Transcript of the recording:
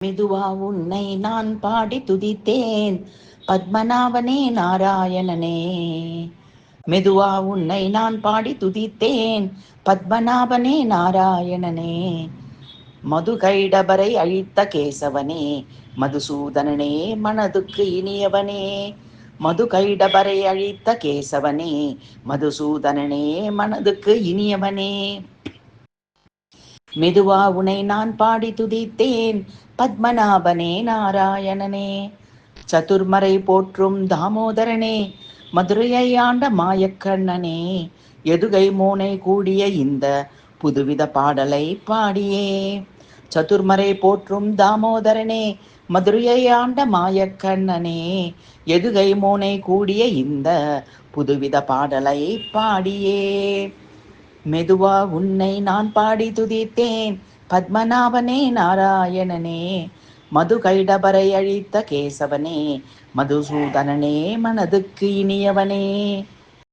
மெதுவா உன்னை நான் பாடி துதித்தேன் பத்மநாபனே நாராயணனே. மெதுவா உன்னை நான் பாடி துதித்தேன் பத்மநாபனே நாராயணனே. மதுகைடபரை அழித்த கேசவனே மதுசூதனனே மனதுக்கு இனியவனே. மதுகைடபரை அழித்த கேசவனே மதுசூதனனே மனதுக்கு இனியவனே. மெதுவா உனை நான் பாடி துதித்தேன் பத்மநாபனே நாராயணனே. சதுர்மறை போற்றும் தாமோதரனே மதுரையை ஆண்ட மாயக்கண்ணனே. எதுகை மோனை கூடிய இந்த புதுவித பாடலை பாடியே. சதுர்மறை போற்றும் தாமோதரனே மதுரையை ஆண்ட மாயக்கண்ணனே. எதுகை மோனை கூடிய இந்த புதுவித பாடலை பாடியே. மெதுவா உன்னை நான் பாடி துதித்தேன் பத்மநாபனே நாராயணனே. மது கைடபரை அழித்த கேசவனே மதுசூதனனே மனதுக்கு இனியவனே.